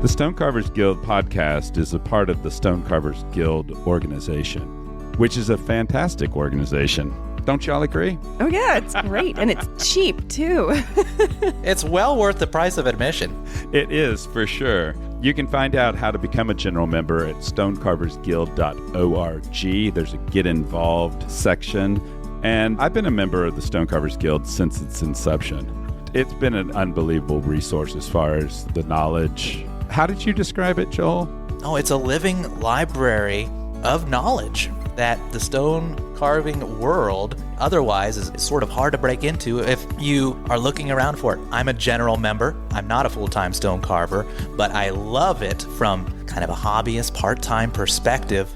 The Stonecarvers Guild podcast is a part of the Stonecarvers Guild organization, which is a fantastic organization. Don't y'all agree? Oh, yeah, it's great. And it's cheap, too. It's well worth the price of admission. It is, for sure. You can find out how to become a general member at stonecarversguild.org. There's a Get Involved section. And I've been a member of the Stonecarvers Guild since its inception. It's been an unbelievable resource as far as the knowledge. How did you describe it, Joel? Oh, it's a living library of knowledge that the stone carving world otherwise is sort of hard to break into if you are looking around for it. I'm a general member. I'm not a full-time stone carver, but I love it from kind of a hobbyist, part-time perspective,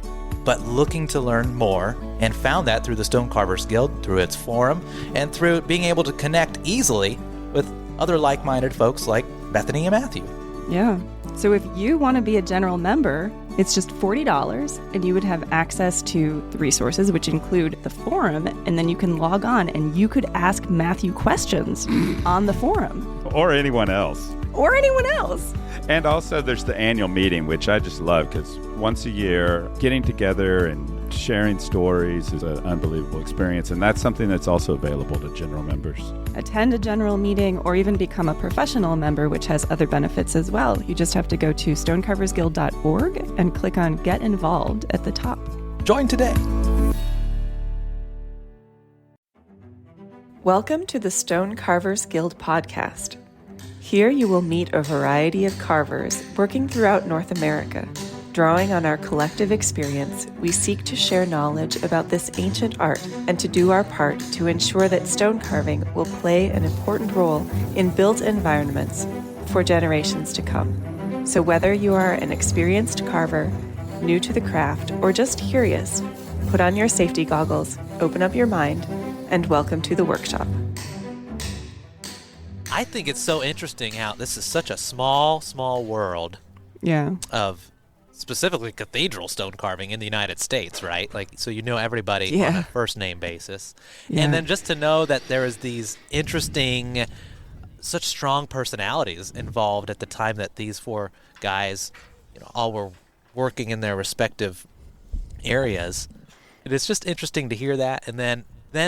but looking to learn more, and found that through the Stonecarvers Guild, through its forum, and through being able to connect easily with other like-minded folks like Bethany and Matthew. Yeah. So if you want to be a general member, it's just $40, and you would have access to the resources, which include the forum, and then you can log on and you could ask Matthew questions on the forum. Or anyone else. Or anyone else. And also there's the annual meeting, which I just love because once a year, getting together and sharing stories is an unbelievable experience. And that's something that's also available to general members. Attend a general meeting or even become a professional member, which has other benefits as well. You just have to go to stonecarversguild.org and click on Get Involved at the top. Join today. Welcome to the Stone Carvers Guild podcast. Here you will meet a variety of carvers working throughout North America. Drawing on our collective experience, we seek to share knowledge about this ancient art and to do our part to ensure that stone carving will play an important role in built environments for generations to come. So whether you are an experienced carver, new to the craft, or just curious, put on your safety goggles, open up your mind, and welcome to the workshop. I think it's so interesting how this is such a small world of specifically cathedral stone carving in the United States, right? Like, so you know everybody on a first name basis. Yeah. And then just to know that there is these interesting, such strong personalities involved at the time that these four guys, all were working in their respective areas. It is just interesting to hear that, and then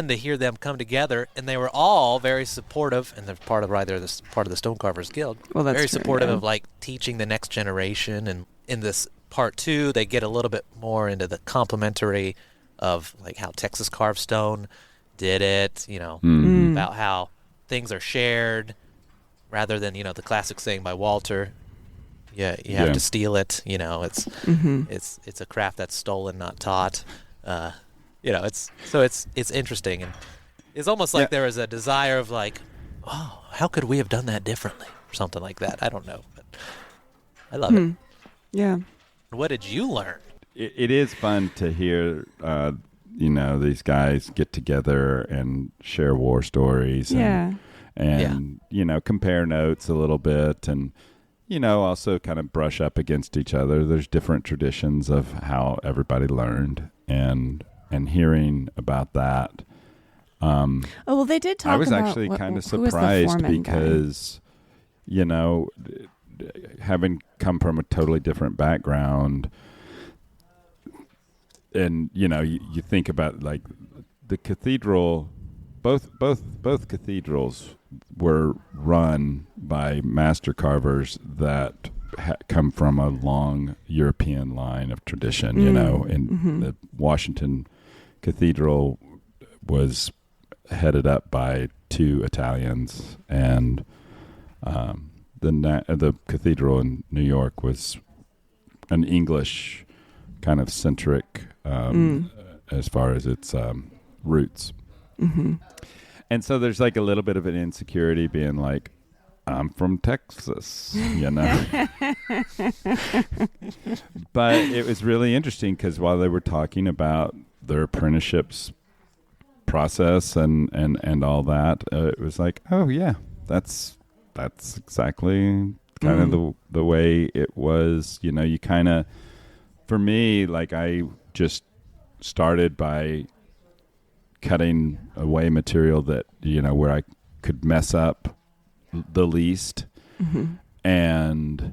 to hear them come together, and they were all very supportive, and they're part of the Stonecarvers Guild. Well, that's very true, supportive yeah. of like teaching the next generation. And in this part 2, they get a little bit more into the complementary of like how Texas carved stone did it, about how things are shared rather than the classic saying by Walter. Yeah, you have to steal it. It's a craft that's stolen, not taught. It's interesting, and it's almost like there is a desire of like, oh, how could we have done that differently, or something like that. I don't know, but I love it. Yeah. What did you learn? It is fun to hear, these guys get together and share war stories, and compare notes a little bit, and also kind of brush up against each other. There's different traditions of how everybody learned, and hearing about that. They did talk about. I was actually kind of surprised because, having come from a totally different background, and you think about like the cathedral. Both cathedrals were run by master carvers that come from a long European line of tradition. And the Washington Cathedral was headed up by 2 Italians, and the cathedral in New York was an English kind of centric as far as its roots. Mm-hmm. And so there's like a little bit of an insecurity being like, I'm from Texas, But it was really interesting because while they were talking about their apprenticeships process and all that, it was like, oh yeah, that's exactly kind of the way it was. You kind of, for me, like I just started by cutting away material that where I could mess up the least, and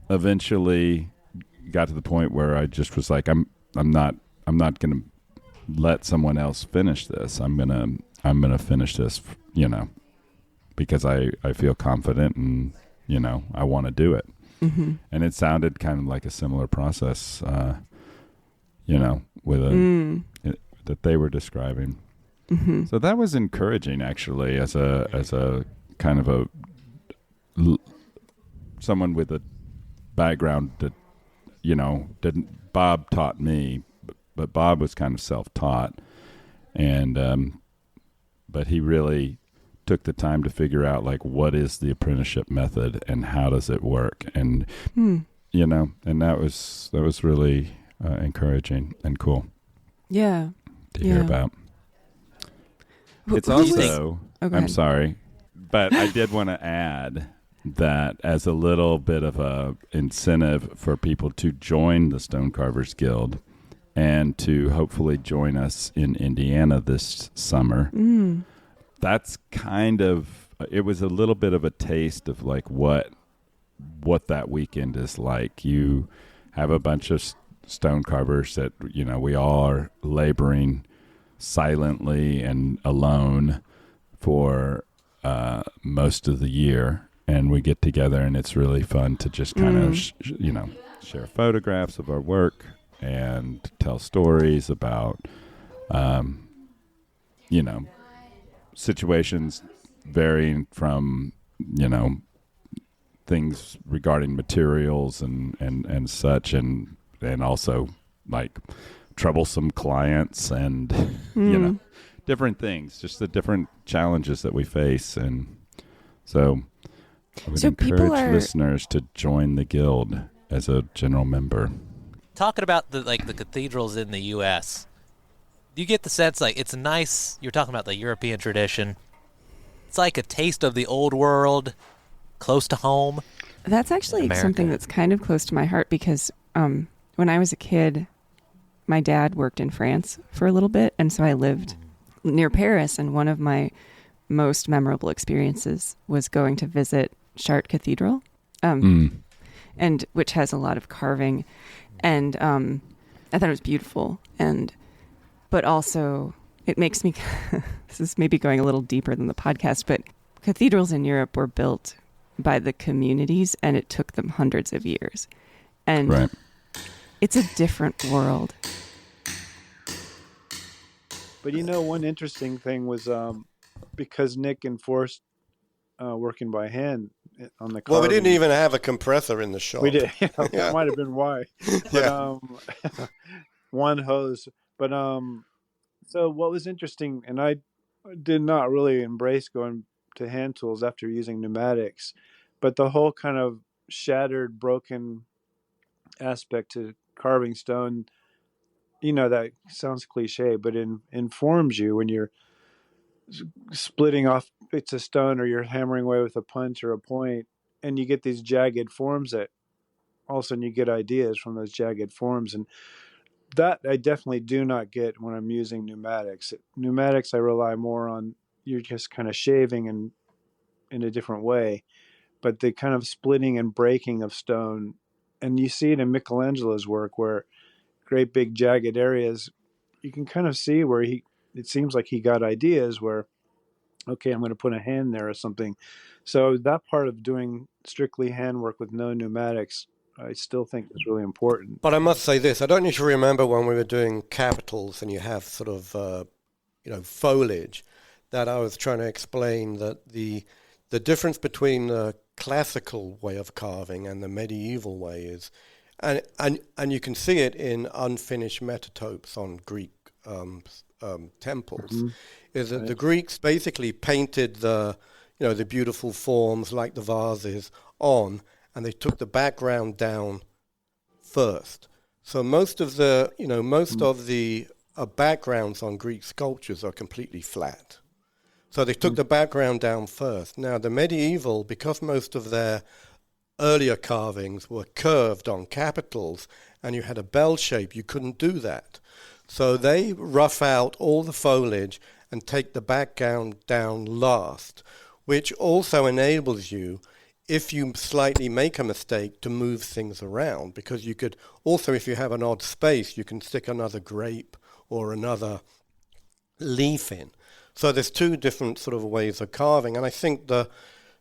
eventually got to the point where I just was like, I'm not going to let someone else finish this. I'm gonna finish this, because I feel confident and I want to do it. Mm-hmm. And it sounded kind of like a similar process, with that they were describing. Mm-hmm. So that was encouraging, actually, as a kind of someone with a background that didn't. Bob taught me, but Bob was kind of self-taught, and but he really took the time to figure out like what is the apprenticeship method and how does it work, and and that was really encouraging and cool. Yeah, to hear about. It's also, I'm sorry, but I did want to add that as a little bit of a incentive for people to join the Stone Carvers Guild and to hopefully join us in Indiana this summer. Mm. That's it was a little bit of a taste of like what that weekend is like. You have a bunch of stone carvers that, we all are laboring silently and alone for most of the year, and we get together and it's really fun to just kind of share photographs of our work and tell stories about situations varying from things regarding materials and such, and also like troublesome clients and different things, just the different challenges that we face. And so I would encourage listeners to join the guild as a general member. Talking about the cathedrals in the U.S., do you get the sense like it's nice? You're talking about the European tradition. It's like a taste of the old world, close to home. That's actually something that's kind of close to my heart because when I was a kid, my dad worked in France for a little bit, and so I lived near Paris, and one of my most memorable experiences was going to visit Chartres Cathedral, and which has a lot of carving, and I thought it was beautiful, but also it makes me, this is maybe going a little deeper than the podcast, but cathedrals in Europe were built by the communities, and it took them hundreds of years, and it's a different world. But one interesting thing was because Nick enforced working by hand on the carving. Well, we didn't even have a compressor in the shop. We did. That might have been why. But, one hose. But so what was interesting, and I did not really embrace going to hand tools after using pneumatics, but the whole kind of shattered, broken aspect to carving stone, that sounds cliche, but it informs you when you're splitting off bits of stone or you're hammering away with a punch or a point, and you get these jagged forms that all of a sudden you get ideas from those jagged forms. And that I definitely do not get when I'm using pneumatics. Pneumatics, I rely more on you're just kind of shaving in a different way, but the kind of splitting and breaking of stone, and you see it in Michelangelo's work where great big jagged areas, you can kind of see where it seems like he got ideas where, okay, I'm going to put a hand there or something. So that part of doing strictly handwork with no pneumatics, I still think is really important. But I must say this, I don't know if you remember when we were doing capitals and you have sort of, foliage, that I was trying to explain that the difference between the classical way of carving and the medieval way is, and you can see it in unfinished metatopes on Greek temples, is that the Greeks basically painted the beautiful forms like the vases on, and they took the background down first. So most of the backgrounds on Greek sculptures are completely flat. So they took the background down first. Now the medieval, because most of their earlier carvings were curved on capitals and you had a bell shape, you couldn't do that. So they rough out all the foliage and take the background down last, which also enables you if you slightly make a mistake, to move things around, because you could also, if you have an odd space, you can stick another grape or another leaf in. So there's two different sort of ways of carving, and I think the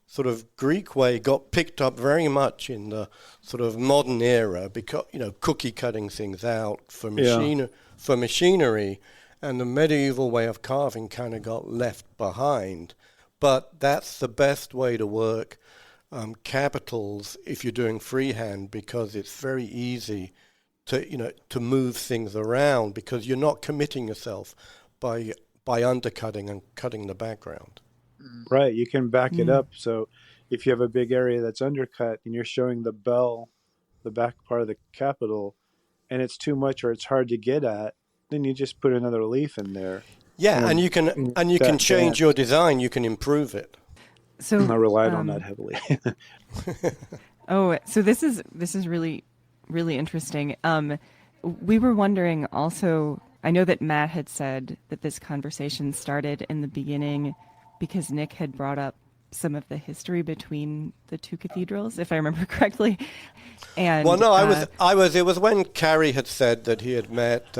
sort of Greek way got picked up very much in the sort of modern era, because, you know, cookie cutting things out for machinery, and the medieval way of carving kind of got left behind. But that's the best way to work capitals if you're doing freehand, because it's very easy to move things around, because you're not committing yourself by undercutting and cutting the background. Right, you can back it up. So if you have a big area that's undercut and you're showing the bell, the back part of the capital, and it's too much or it's hard to get at, then you just put another leaf in there. Yeah, and you can change your design. You can improve it. So I relied on that heavily. So this is really, really interesting. We were wondering also, I know that Matt had said that this conversation started in the beginning because Nick had brought up some of the history between the two cathedrals, if I remember correctly. And well, no, it was when Carrie had said that he had met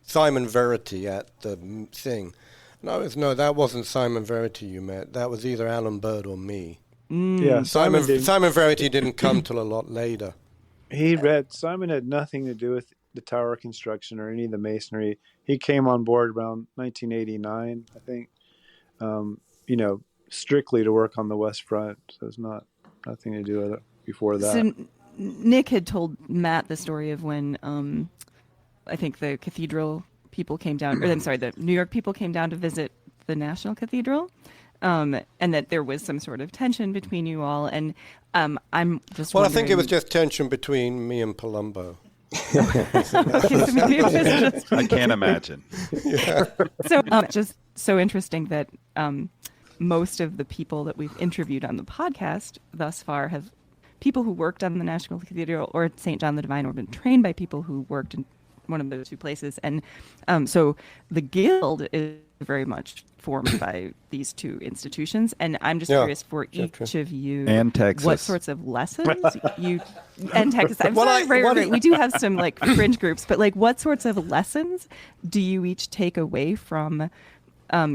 Simon Verity at the thing. No, that wasn't Simon Verity you met. That was either Alan Bird or me. Yeah, Simon Verity didn't come till a lot later. Simon had nothing to do with the tower construction or any of the masonry. He came on board around 1989, I think. Strictly to work on the west front. So it's nothing to do with it before that. So Nick had told Matt the story of when I think the cathedral people came down, the New York people came down to visit the National Cathedral, and that there was some sort of tension between you all. And I'm just wondering... I think it was just tension between me and Palumbo. I can't imagine. Yeah. So just so interesting that most of the people that we've interviewed on the podcast thus far have people who worked on the National Cathedral or St. John the Divine, or been trained by people who worked in one of those two places. And so the Guild is very much formed by these two institutions. And I'm just curious for each of you, and Texas, what sorts of lessons and Texas. Right. We do have some like fringe groups, but like what sorts of lessons do you each take away from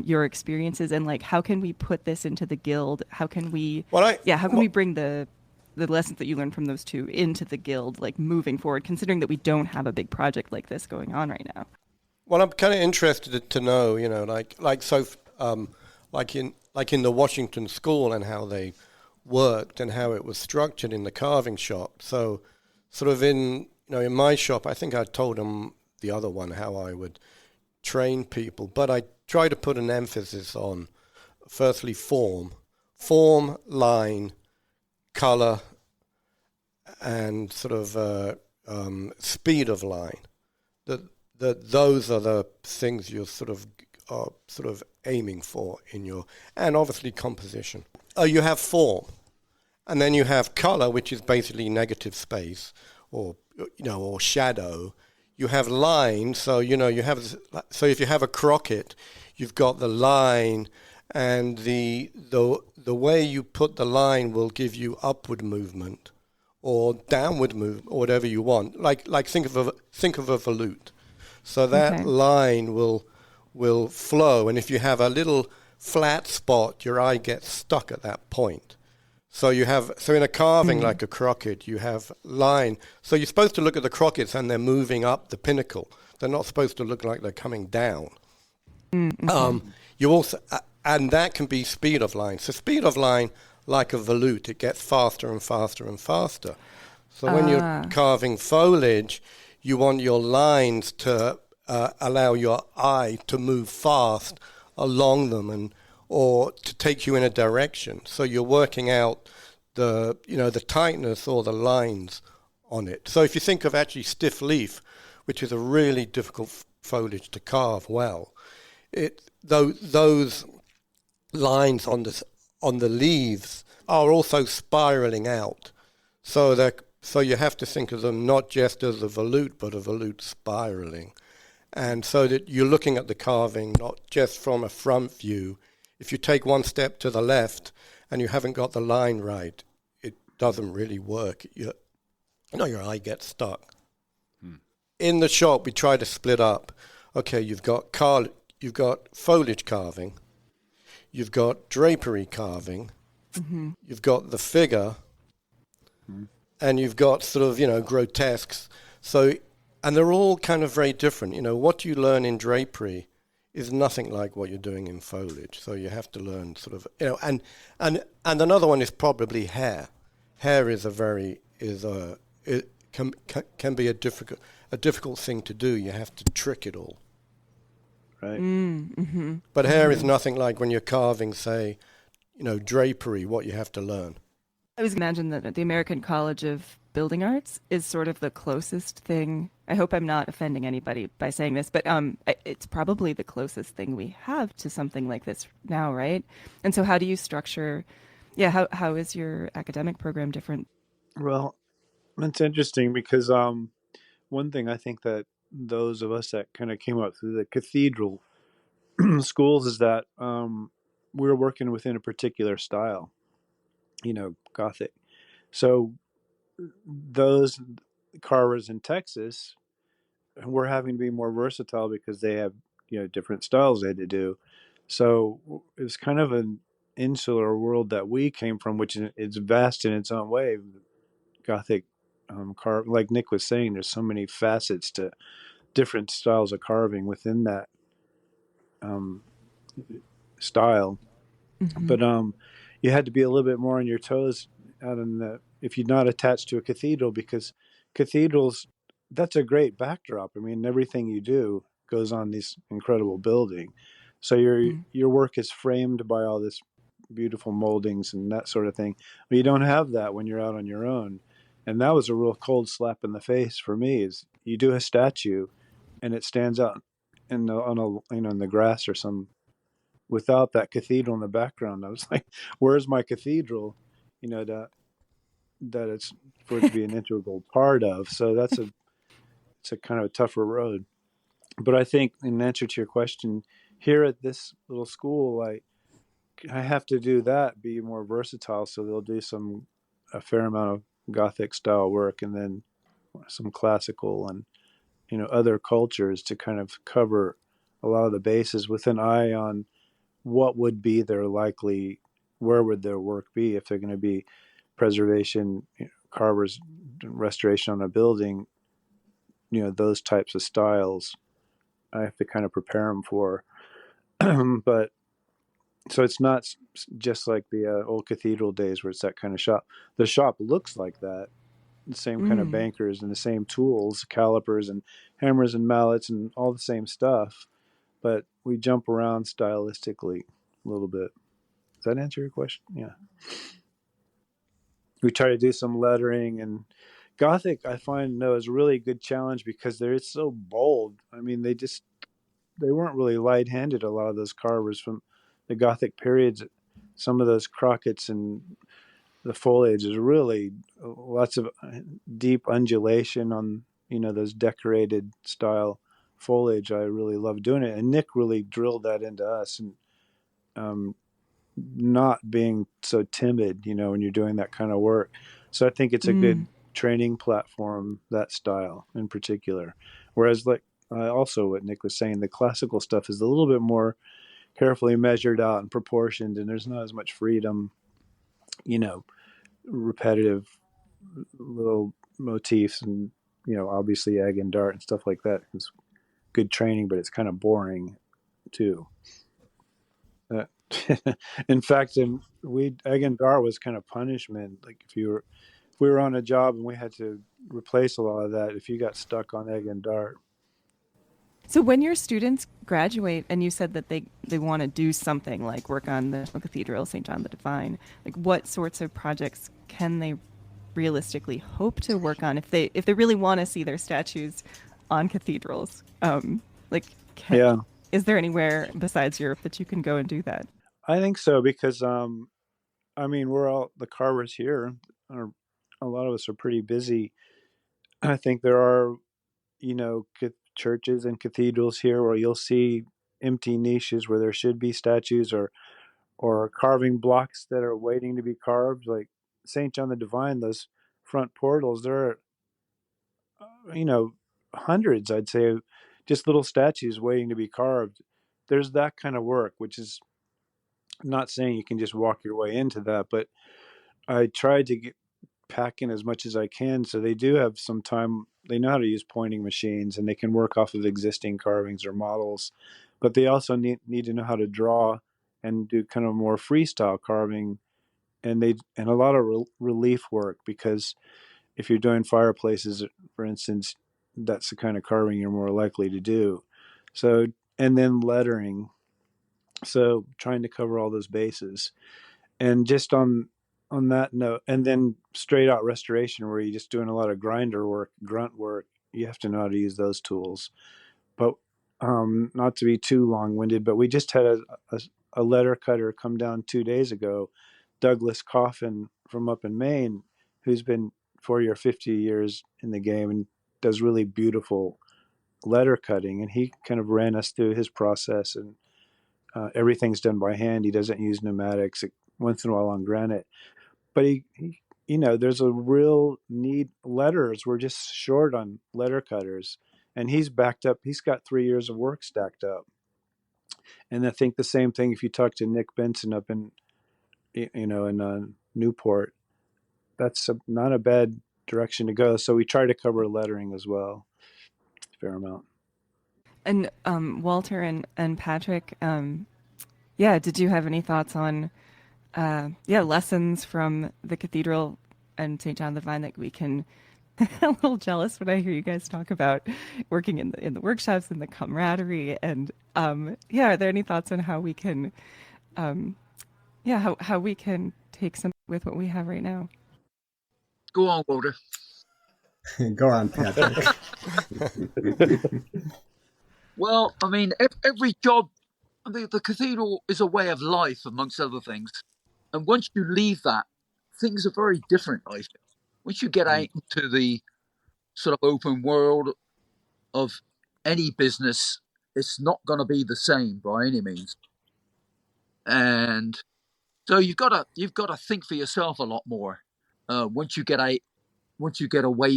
your experiences, and like how can we put this into the Guild? How can we we bring the lessons that you learned from those two into the Guild, like moving forward, considering that we don't have a big project like this going on right now? Well, I'm kind of interested to know, like in the Washington School and how they worked and how it was structured in the carving shop. So, sort of in my shop, I think I told them the other one how I would train people, but I try to put an emphasis on, firstly, form, line, color, and sort of speed of line. That those are the things you're sort of aiming for in your, and obviously composition. You have form, and then you have color, which is basically negative space or shadow. You have line, so if you have a croquet, you've got the line, and the way you put the line will give you upward movement or downward movement or whatever you want. Like think of a volute. So that line will flow, and if you have a little flat spot, your eye gets stuck at that point. So in a carving like a croquet, you have line. So you're supposed to look at the croquets and they're moving up the pinnacle. They're not supposed to look like they're coming down. You also, and that can be speed of line. So speed of line, like a volute, it gets faster and faster and faster. So when you're carving foliage, you want your lines to allow your eye to move fast along them or to take you in a direction. So you're working out the tightness or the lines on it. So if you think of actually stiff leaf, which is a really difficult foliage to carve well, those lines on the leaves are also spiraling out. So you have to think of them not just as a volute, but a volute spiraling. And so that you're looking at the carving not just from a front view. If you take one step to the left and you haven't got the line right, doesn't really work. Your eye gets stuck. In the shop, we try to split up. Okay, you've got foliage carving, you've got drapery carving, you've got the figure, and you've got sort of, grotesques. So, and they're all kind of very different. What you learn in drapery is nothing like what you're doing in foliage. So you have to learn sort of, and another one is probably hair. Hair is it can be a difficult thing to do. You have to trick it all. Right. But hair is nothing like when you're carving, say, drapery, what you have to learn. I was imagine that the American College of Building Arts is sort of the closest thing. I hope I'm not offending anybody by saying this, but it's probably the closest thing we have to something like this now, right? And so how do you structure, how is your academic program different? Well, it's interesting because one thing I think that those of us that kind of came up through the cathedral schools is that we're working within a particular style, Gothic. So those carvers in Texas were having to be more versatile because they have, different styles they had to do. So it was kind of an insular world that we came from, which is vast in its own way. Gothic like Nick was saying, there's so many facets to different styles of carving within that style. But you had to be a little bit more on your toes if you're not attached to a cathedral, because cathedrals, that's a great backdrop. I mean, everything you do goes on this incredible building. So your work is framed by all this beautiful moldings and that sort of thing. But you don't have that when you're out on your own. And that was a real cold slap in the face for me. Is you do a statue, and it stands out in the grass or some, without that cathedral in the background. I was like, "Where's my cathedral?" That it's for it to be an integral part of. So it's a kind of a tougher road. But I think, in answer to your question, here at this little school, I have to do that, be more versatile. So they'll do a fair amount of Gothic style work, and then some classical and other cultures to kind of cover a lot of the bases with an eye on what would be where would their work be if they're going to be preservation, carvers, restoration on a building, those types of styles. I have to kind of prepare them for. But so it's not just like the old cathedral days where it's that kind of shop. The shop looks like that, the same kind of bankers and the same tools, calipers and hammers and mallets and all the same stuff, but we jump around stylistically a little bit. Does that answer your question? Yeah. We try to do some lettering, and Gothic I find is a really good challenge because they're so bold. I mean, they weren't really light-handed, a lot of those carvers from the Gothic periods. Some of those crockets and the foliage is really lots of deep undulation on, those decorated style foliage. I really love doing it. And Nick really drilled that into us, and not being so timid, when you're doing that kind of work. So I think it's a good training platform, that style in particular. Whereas also what Nick was saying, the classical stuff is a little bit more carefully measured out and proportioned, and there's not as much freedom, repetitive little motifs, and obviously egg and dart and stuff like that. It's good training, but it's kind of boring too. In fact, egg and dart was kind of punishment. Like if we were on a job and we had to replace a lot of that, if you got stuck on egg and dart. So when your students graduate and you said that they want to do something like work on the National Cathedral, St. John the Divine, like what sorts of projects can they realistically hope to work on if they really want to see their statues on cathedrals? Is there anywhere besides Europe that you can go and do that? I think so, because we're all the carvers here. A lot of us are pretty busy. I think there are, churches and cathedrals here where you'll see empty niches where there should be statues, or carving blocks that are waiting to be carved. Like St. John the Divine, those front portals, there are, hundreds, I'd say, just little statues waiting to be carved. There's that kind of work, which is not saying you can just walk your way into that, but I tried to pack in as much as I can. So they do have some time. They know how to use pointing machines, and they can work off of existing carvings or models, but they also need to know how to draw and do kind of more freestyle carving, and a lot of relief work, because if you're doing fireplaces, for instance, that's the kind of carving you're more likely to do. So, and then lettering. So trying to cover all those bases. And just on that note, and then straight out restoration, where you're just doing a lot of grinder work, grunt work, you have to know how to use those tools. But not to be too long-winded, but we just had a letter cutter come down 2 days ago, Douglas Coffin from up in Maine, who's been 40 or 50 years in the game and does really beautiful letter cutting. And he kind of ran us through his process, and everything's done by hand. He doesn't use pneumatics, once in a while on granite. But he there's a real need. Letters, we're just short on letter cutters. And he's backed up. He's got 3 years of work stacked up. And I think the same thing if you talk to Nick Benson up in, in Newport. That's not a bad direction to go. So we try to cover lettering as well, a fair amount. And Walter and Patrick, did you have any thoughts on, lessons from the cathedral and St. John the Divine that we can? I'm a little jealous when I hear you guys talk about working in the workshops and the camaraderie. And are there any thoughts on how we can, how we can take something with what we have right now? Go on, Walter. Go on, Patrick. Well, I mean, every job, the cathedral is a way of life, amongst other things. And once you leave that, things are very different, I think. Once you get out into the sort of open world of any business, it's not going to be the same by any means. And so you've got to think for yourself a lot more once you get away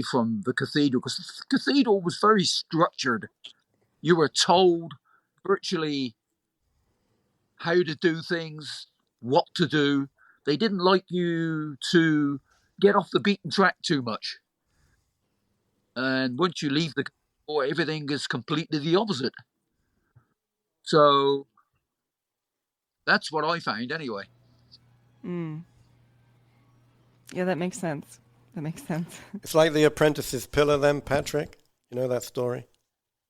from the cathedral, because the cathedral was very structured. You were told virtually how to do things, what to do. They didn't like you to get off the beaten track too much. And once you leave the cathedral, everything is completely the opposite. So that's what I found anyway. Yeah, that makes sense. It's like The Apprentice's pillar then, Patrick. You know that story?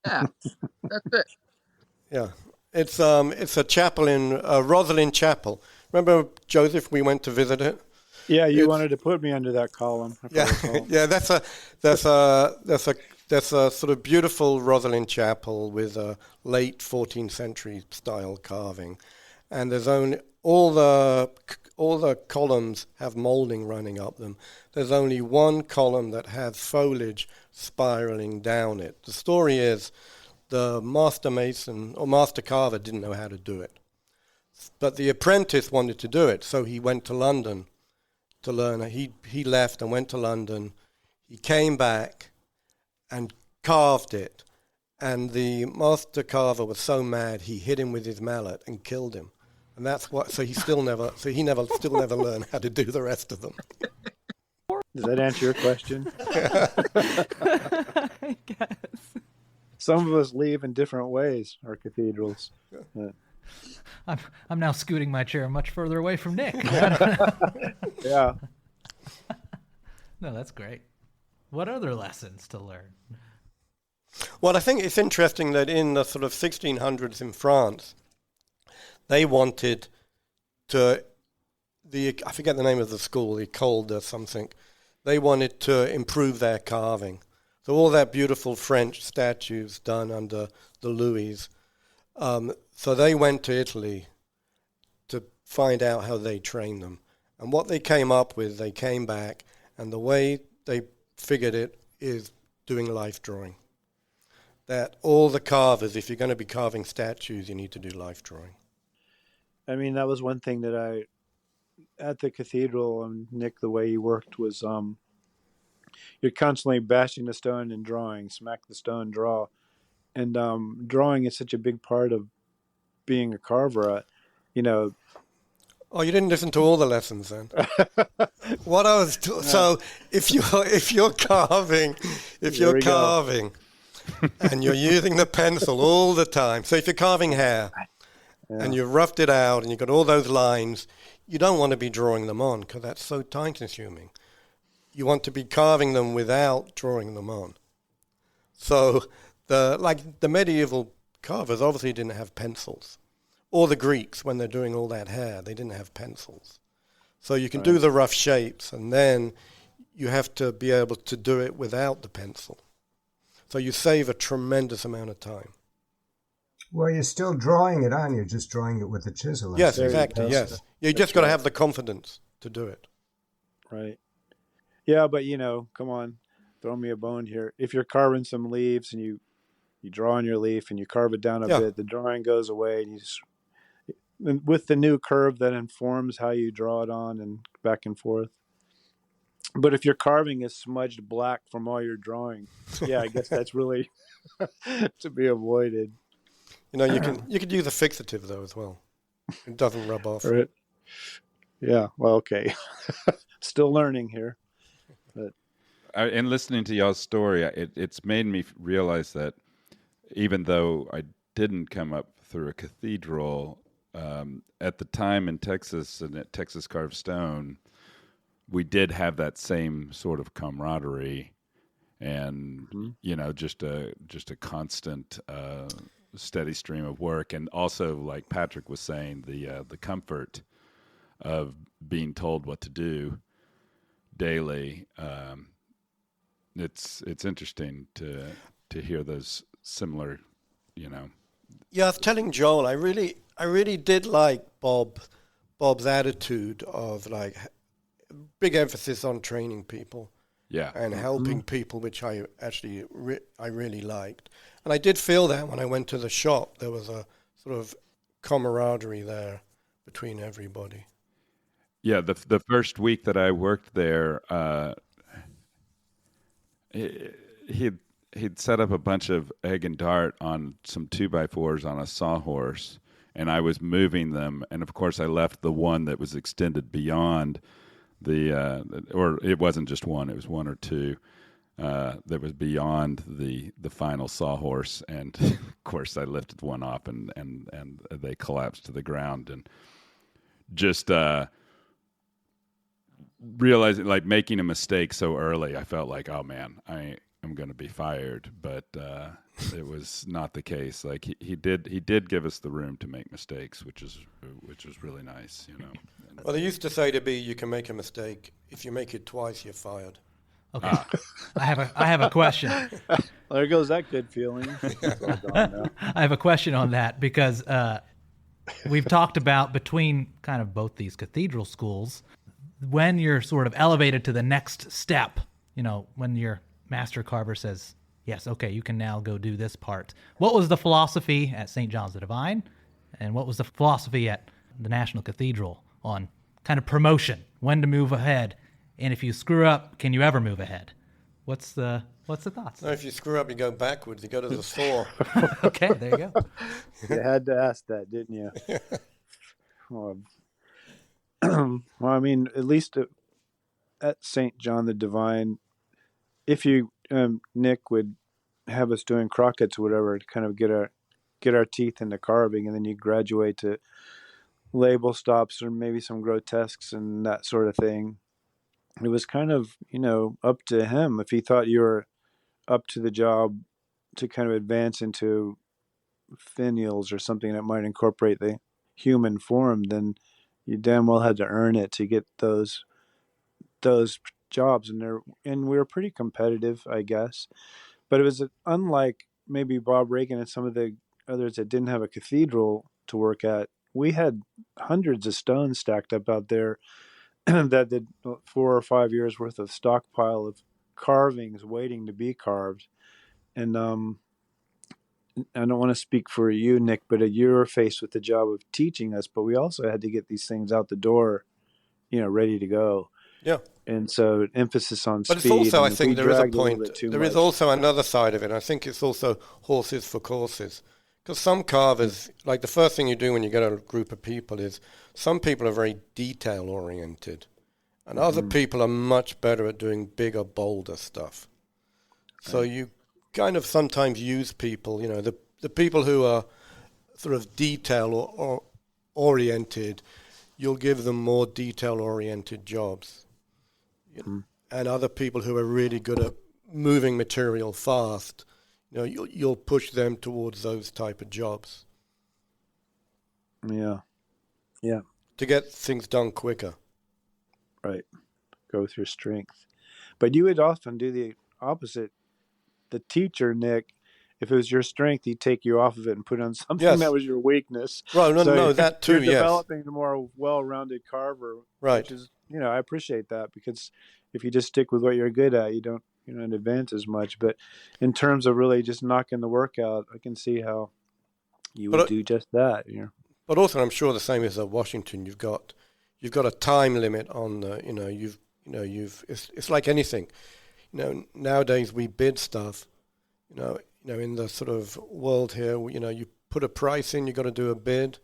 Yeah, that's it. Yeah. It's a chapel in Rosslyn Chapel. Remember, Joseph, we went to visit it? Yeah, you wanted to put me under that column. Yeah, that's a sort of beautiful Rosslyn Chapel with a late 14th century style carving, and there's only all the columns have molding running up them. There's only one column that has foliage spiraling down it. The story is the master mason or master carver didn't know how to do it, but the apprentice wanted to do it, so he went to London to learn. He left and went to London. He came back and carved it, and the master carver was so mad he hit him with his mallet and killed him. And that's what. So he still never learned how to do the rest of them. Does that answer your question? I guess. Some of us leave in different ways, our cathedrals. I'm now scooting my chair much further away from Nick. Yeah. No, that's great. What other lessons to learn? Well, I think it's interesting that in the sort of 1600s in France, they wanted to, I forget the name of the school, the École something. They wanted to improve their carving. So all that beautiful French statues done under the Louis. So they went to Italy to find out how they trained them. And what they came up with, they came back, and the way they figured it is doing life drawing. That all the carvers, if you're going to be carving statues, you need to do life drawing. I mean, that was one thing that at the cathedral, and Nick, the way he worked was you're constantly bashing the stone and drawing, smack the stone, draw. And drawing is such a big part of being a carver. Oh, you didn't listen to all the lessons then. What I was so if you're carving, and you're using the pencil all the time. So if you're carving hair and you've roughed it out and you've got all those lines, you don't want to be drawing them on because that's so time consuming. You want to be carving them without drawing them on. So the medieval carvers obviously didn't have pencils. Or the Greeks, when they're doing all that hair, they didn't have pencils. So you can do the rough shapes, and then you have to be able to do it without the pencil. So you save a tremendous amount of time. Well, you're still drawing it on. You're just drawing it with a chisel. Yes, exactly, yes. You just got to have the confidence to do it. Right. Yeah, but, come on, throw me a bone here. If you're carving some leaves and you draw on your leaf and you carve it down a bit, the drawing goes away, and with the new curve that informs how you draw it on and back and forth. But if your carving is smudged black from all your drawing, I guess that's really to be avoided. You could use a fixative though as well. It doesn't rub off. Right. Yeah. Well, okay. Still learning here. But in listening to y'all's story, it's made me realize that even though I didn't come up through a cathedral, at the time in Texas and at Texas Carved Stone, we did have that same sort of camaraderie, and just a constant, steady stream of work, and also, like Patrick was saying, the comfort of being told what to do daily. It's interesting to hear those similar, Yeah, I was telling Joel, I really did like Bob's attitude of like big emphasis on training people, and helping people, which I actually I really liked, and I did feel that when I went to the shop, there was a sort of camaraderie there between everybody. Yeah, the first week that I worked there, he'd set up a bunch of egg and dart on some 2x4s on a sawhorse, and I was moving them. And of course, I left the one that was extended beyond or it wasn't just one; it was one or two that was beyond the final sawhorse. And of course, I lifted one off, and they collapsed to the ground. And just realizing, like, making a mistake so early, I felt like, oh man, I'm going to be fired, but it was not the case. Like he did give us the room to make mistakes, which was really nice, Well, they used to say to me, you can make a mistake. If you make it twice, you're fired. Okay. I have a question. There goes that good feeling. I have a question on that because we've talked about between kind of both these cathedral schools, when you're sort of elevated to the next step, when your master carver says, yes, okay, you can now go do this part. What was the philosophy at St. John's the Divine, and what was the philosophy at the National Cathedral on kind of promotion, when to move ahead, and if you screw up, can you ever move ahead? What's the thoughts? No, if you screw up, you go backwards. You go to the saw. Okay, there you go. You had to ask that, didn't you? Well, I mean, at least at St. John the Divine, if you, Nick, would have us doing crockets or whatever to kind of get our teeth into carving, and then you graduate to label stops or maybe some grotesques and that sort of thing. It was kind of, up to him. If he thought you were up to the job to kind of advance into finials or something that might incorporate the human form, then you damn well had to earn it to get those jobs. And we were pretty competitive, I guess. But it was unlike maybe Bob Reagan and some of the others that didn't have a cathedral to work at. We had hundreds of stones stacked up out there that did 4 or 5 years worth of stockpile of carvings waiting to be carved. And I don't want to speak for you, Nick, but you were faced with the job of teaching us, but we also had to get these things out the door ready to go. Yeah. And so emphasis on speed. But it's also, I think there is a point, there is also another side of it. I think it's also horses for courses. Because some carvers, like the first thing you do when you get a group of people is, some people are very detail-oriented. And other people are much better at doing bigger, bolder stuff. So you kind of sometimes use people, the people who are sort of detail-oriented, you'll give them more detail-oriented jobs. And other people who are really good at moving material fast, you'll push them towards those type of jobs. Yeah. To get things done quicker. Right. Go with your strength. But you would often do the opposite. The teacher, Nick, if it was your strength, he'd take you off of it and put on something that was your weakness. Right, no, that too, you're developing a more well-rounded carver. Right. Which is, I appreciate that, because if you just stick with what you're good at, you don't advance as much. But in terms of really just knocking the work out, I can see how you would do just that. But also, I'm sure the same as at Washington, you've got a time limit on it's like anything. Nowadays we bid stuff. In the sort of world here, you put a price in, you got to do a bid,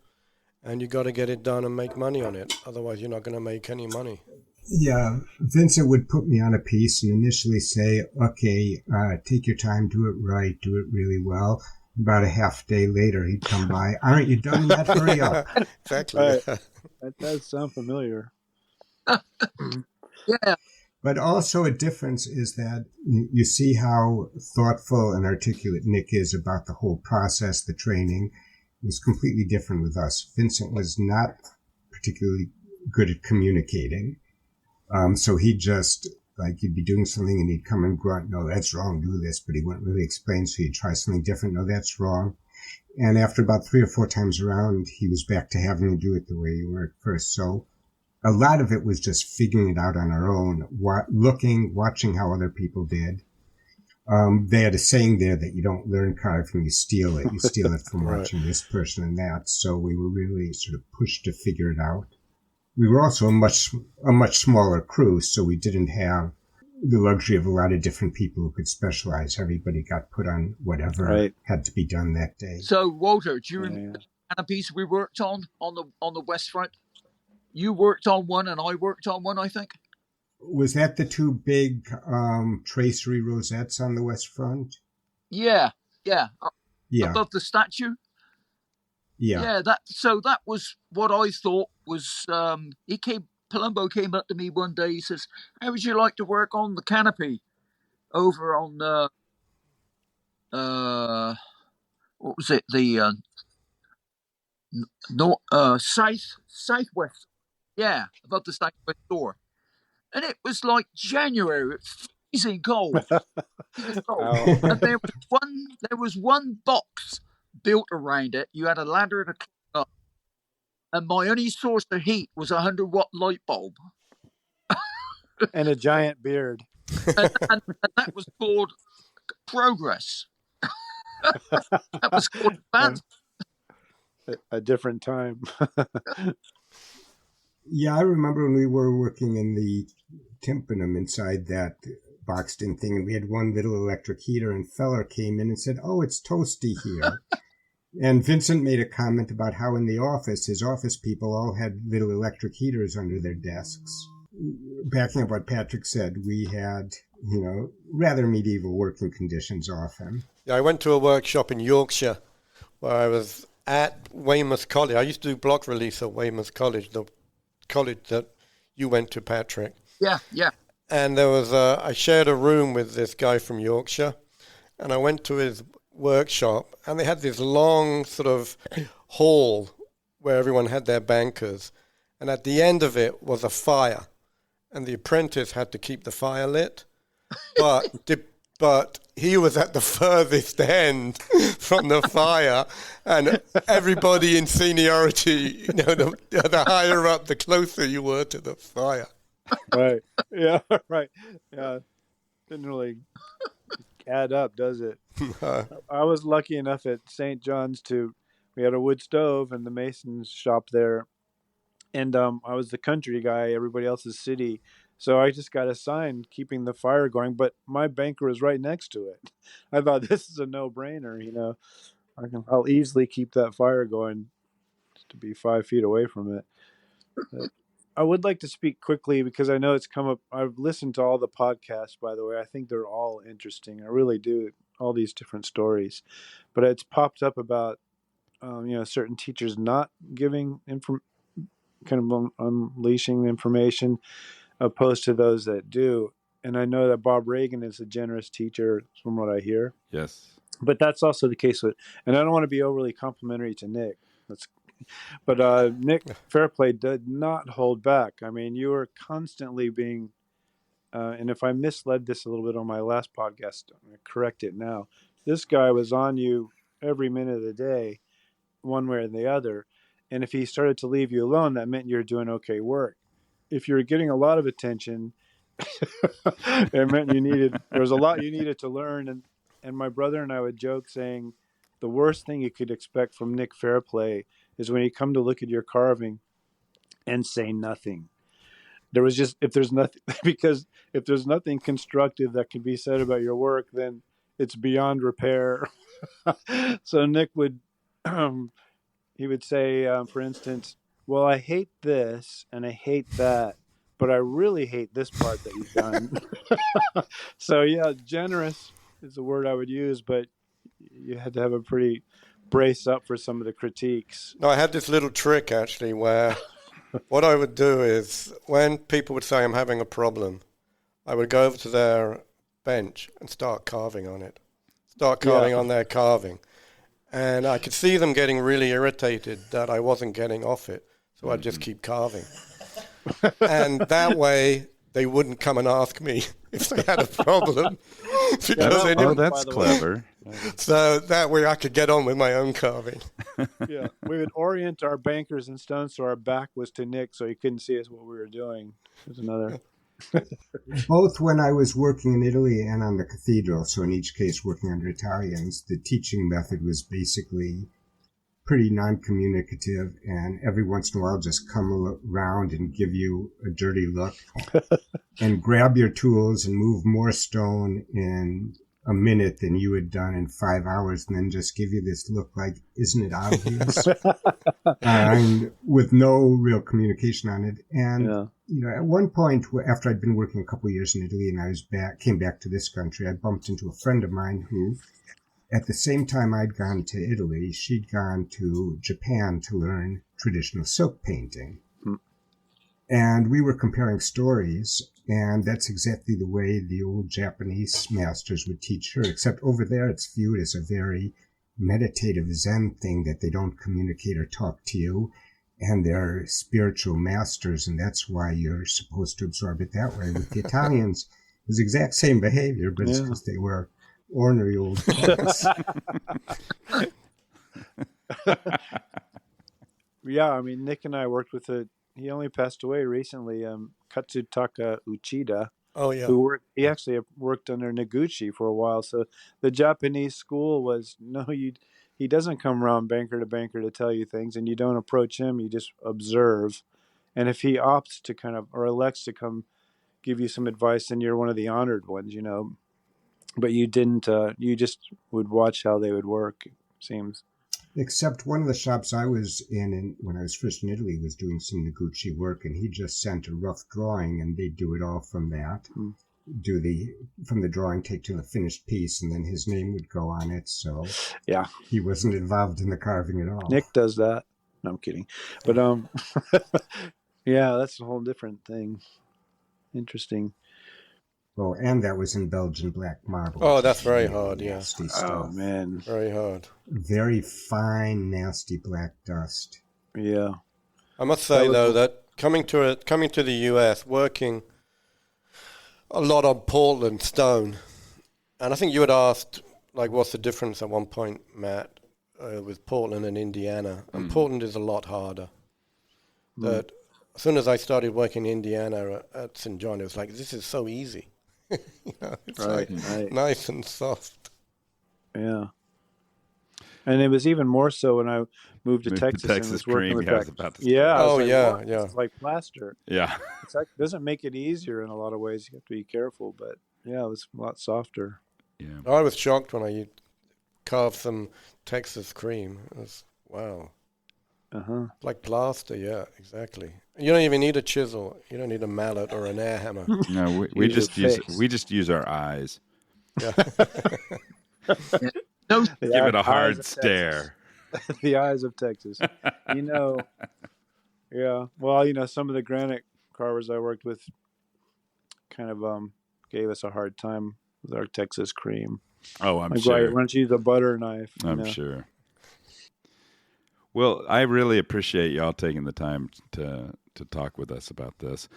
and you got to get it done and make money on it. Otherwise, you're not going to make any money. Yeah, Vincent would put me on a piece and initially say, okay, take your time, do it right, do it really well. About a half day later, he'd come by. Aren't you done yet? Hurry up. Exactly. Right. That does sound familiar. Yeah. But also a difference is that you see how thoughtful and articulate Nick is about the whole process, the training. It was completely different with us. Vincent was not particularly good at communicating. So he'd just, you'd be doing something and he'd come and grunt, no, that's wrong, do this. But he wouldn't really explain, so he'd try something different. No, that's wrong. And after about 3 or 4 times around, he was back to having to do it the way you were at first. So a lot of it was just figuring it out on our own, watching how other people did. They had a saying there that you don't learn carving, you steal it. You steal it from watching this person and that. So we were really sort of pushed to figure it out. We were also a much smaller crew, so we didn't have the luxury of a lot of different people who could specialize. Everybody got put on whatever had to be done that day. So, Walter, do you remember the canopies we worked on the West Front? You worked on one and I worked on one, I think. Was that the 2 big tracery rosettes on the West Front? Yeah. Above the statue? Yeah. That was what I thought was, Palumbo came up to me one day, he says, how would you like to work on the canopy over on, what was it, the, southwest, above the southwest door. And it was like January, it was freezing cold. And there was one box built around it. You had a ladder to climb up, and my only source of heat was a 100-watt light bulb and a giant beard, and that was called progress. That was called advance. A different time. Yeah, I remember when we were working in the tympanum inside that boxed-in thing, and we had one little electric heater, and Feller came in and said, oh, it's toasty here. And Vincent made a comment about how in the office, his office people all had little electric heaters under their desks. Backing up what Patrick said, we had, rather medieval working conditions often. Yeah, I went to a workshop in Yorkshire where I was at Weymouth College. I used to do block release at Weymouth College, the college that you went to, Patrick. Yeah. And there was I shared a room with this guy from Yorkshire, and I went to his workshop, and they had this long sort of hall where everyone had their bankers, and at the end of it was a fire, and the apprentice had to keep the fire lit, but he was at the furthest end from the fire, and everybody in seniority, the higher up, the closer you were to the fire. Right. Yeah. Right. Yeah. Didn't really add up, does it? I was lucky enough at St. John's we had a wood stove in the mason's shop there, And I was the country guy, everybody else's city. So I just got assigned keeping the fire going, but my banker was right next to it. I thought, this is a no-brainer, I'll easily keep that fire going to be 5 feet away from it. But I would like to speak quickly because I know it's come up. I've listened to all the podcasts, by the way. I think they're all interesting. I really do, all these different stories. But it's popped up about, certain teachers not giving unleashing information opposed to those that do. And I know that Bob Reagan is a generous teacher from what I hear. Yes. But that's also the case with, and I don't want to be overly complimentary to Nick. But Nick Fairplay did not hold back. I mean, you were constantly being, and if I misled this a little bit on my last podcast, I'm going to correct it now. This guy was on you every minute of the day, one way or the other. And if he started to leave you alone, that meant you're doing okay work. If you're getting a lot of attention, it meant there was a lot you needed to learn. And my brother and I would joke saying the worst thing you could expect from Nick Fairplay is when he come to look at your carving and say nothing. Because if there's nothing constructive that can be said about your work, then it's beyond repair. So Nick would, he would say, for instance, well, I hate this and I hate that, but I really hate this part that you've done. So yeah, generous is the word I would use, but you had to have a pretty brace up for some of the critiques. No, I had this little trick actually where what I would do is when people would say I'm having a problem, I would go over to their bench and start carving on it. On their carving. And I could see them getting really irritated that I wasn't getting off it. So I'd just keep carving. And that way they wouldn't come and ask me if they had a problem. That's clever. So that way I could get on with my own carving. Yeah, we would orient our bankers in stone so our back was to Nick so he couldn't see us what we were doing. There's another. Both when I was working in Italy and on the cathedral, so in each case working under Italians, the teaching method was basically pretty non-communicative, and every once in a while just come around and give you a dirty look and grab your tools and move more stone in a minute than you had done in 5 hours, and then just give you this look like, isn't it obvious? And with no real communication on it. And at one point, after I'd been working a couple of years in Italy and came back to this country, I bumped into a friend of mine who, at the same time I'd gone to Italy, she'd gone to Japan to learn traditional silk painting. And we were comparing stories, and that's exactly the way the old Japanese masters would teach her, except over there it's viewed as a very meditative Zen thing that they don't communicate or talk to you, and they're spiritual masters, and that's why you're supposed to absorb it that way. With the Italians, it was the exact same behavior, but it's because they were ornery old folks. Yeah, I mean, Nick and I worked with he only passed away recently, Katsutaka Uchida. Oh, yeah. He actually worked under Noguchi for a while. So the Japanese school was, he doesn't come around banker to banker to tell you things, and you don't approach him, you just observe. And if he opts to or elects to come give you some advice, then you're one of the honored ones, But you didn't, you just would watch how they would work, it seems. Except one of the shops I was in when I was first in Italy was doing some Noguchi work, and he just sent a rough drawing, and they'd do it all from that. From the drawing, take to the finished piece, and then his name would go on it. So yeah, he wasn't involved in the carving at all. Nick does that. No, I'm kidding. But yeah, that's a whole different thing. Interesting. Oh, and that was in Belgian black marble. Oh, that's very hard, yeah. Nasty stuff. Oh, man. Very hard. Very fine, nasty black dust. Yeah. I must say, though, that coming to the U.S., working a lot on Portland stone, and I think you had asked, what's the difference at one point, Matt, with Portland and Indiana, and Portland is a lot harder. That as soon as I started working in Indiana at St. John, it was like, this is so easy. It's right. nice and soft. Yeah. And it was even more so when I moved to Texas and was working with that. Yeah. Oh, yeah, yeah. It's like plaster. Yeah. It doesn't make it easier in a lot of ways. You have to be careful, but yeah, it was a lot softer. Yeah. I was shocked when I carved some Texas cream. It was, wow. Uh-huh. Like plaster, yeah, exactly. You don't even need a chisel. You don't need a mallet or an air hammer. No, we just use our eyes. Yeah. Give it a hard stare. The eyes of Texas. Yeah. Well, some of the granite carvers I worked with kind of gave us a hard time with our Texas cream. Oh, I'm sure. Why don't you use a butter knife? I'm sure. Well, I really appreciate y'all taking the time to talk with us about this.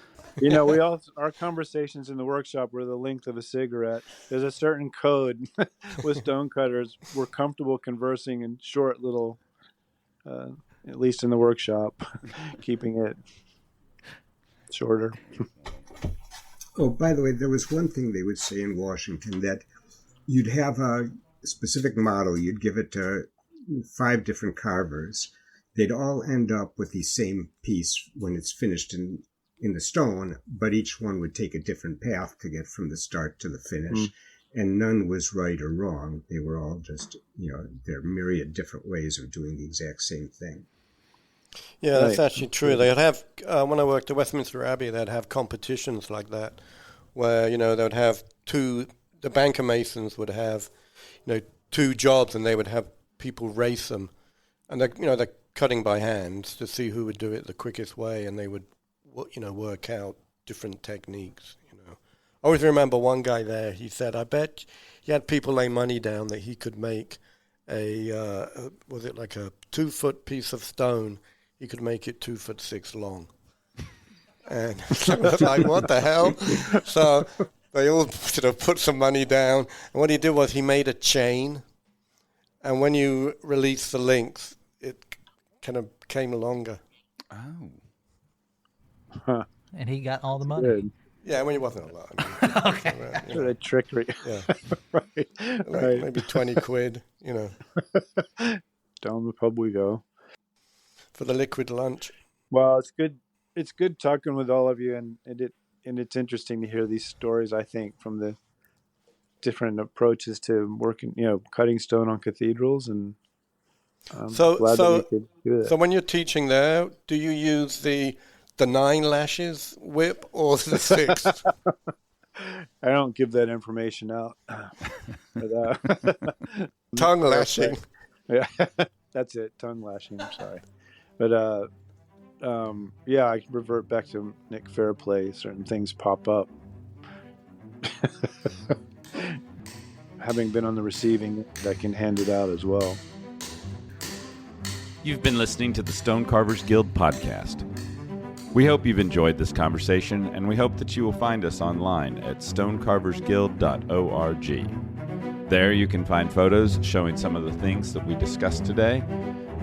Our conversations in the workshop were the length of a cigarette. There's a certain code with stonecutters. We're comfortable conversing in short little, at least in the workshop, keeping it shorter. Oh, by the way, there was one thing they would say in Washington, that you'd have a specific model. You'd give it to 5 different carvers. They'd all end up with the same piece when it's finished in the stone, but each one would take a different path to get from the start to the finish. And none was right or wrong. They were all just, there are myriad different ways of doing the exact same thing. Yeah, that's actually true. They'd have, when I worked at Westminster Abbey, they'd have competitions like that, where, they'd have the banker masons would have, 2 jobs, and they would have people race them. And they're cutting by hand to see who would do it the quickest way, and they would, work out different techniques. I always remember one guy there. He said, "I bet he had people lay money down that he could make was it like a 2-foot piece of stone? He could make it 2'6" long." And I was like, "What the hell?" So they all sort of put some money down, and what he did was he made a chain, and when you release the links, it kind of came longer. Oh. Huh. And he got all the money. Good. Yeah, it wasn't a lot. Okay. Sort of trickery. Yeah. Right. Maybe 20 quid, Down the pub we go. For the liquid lunch. Well, it's good. It's good talking with all of you, and it's interesting to hear these stories, I think, from the different approaches to working, cutting stone on cathedrals, and so that we could do it. So when you're teaching there, do you use the 9 lashes whip or the 6? I don't give that information out. But, tongue lashing. Yeah, that's it. Tongue lashing. I'm sorry, but I revert back to Nick Fairplay. Certain things pop up. Having been on the receiving, I can hand it out as well. You've been listening to the Stone Carvers Guild podcast. We hope you've enjoyed this conversation, and we hope that you will find us online at stonecarversguild.org. There you can find photos showing some of the things that we discussed today,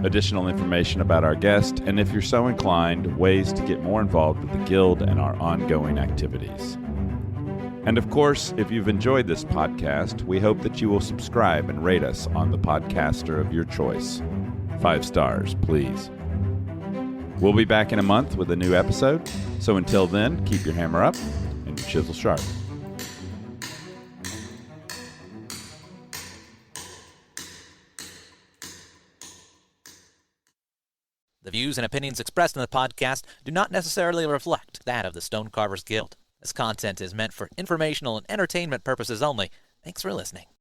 additional information about our guest, and if you're so inclined, ways to get more involved with the Guild and our ongoing activities. And of course, if you've enjoyed this podcast, we hope that you will subscribe and rate us on the podcaster of your choice. 5 stars, please. We'll be back in a month with a new episode, so until then, keep your hammer up and your chisel sharp. The views and opinions expressed in the podcast do not necessarily reflect that of the Stone Carvers Guild. This content is meant for informational and entertainment purposes only. Thanks for listening.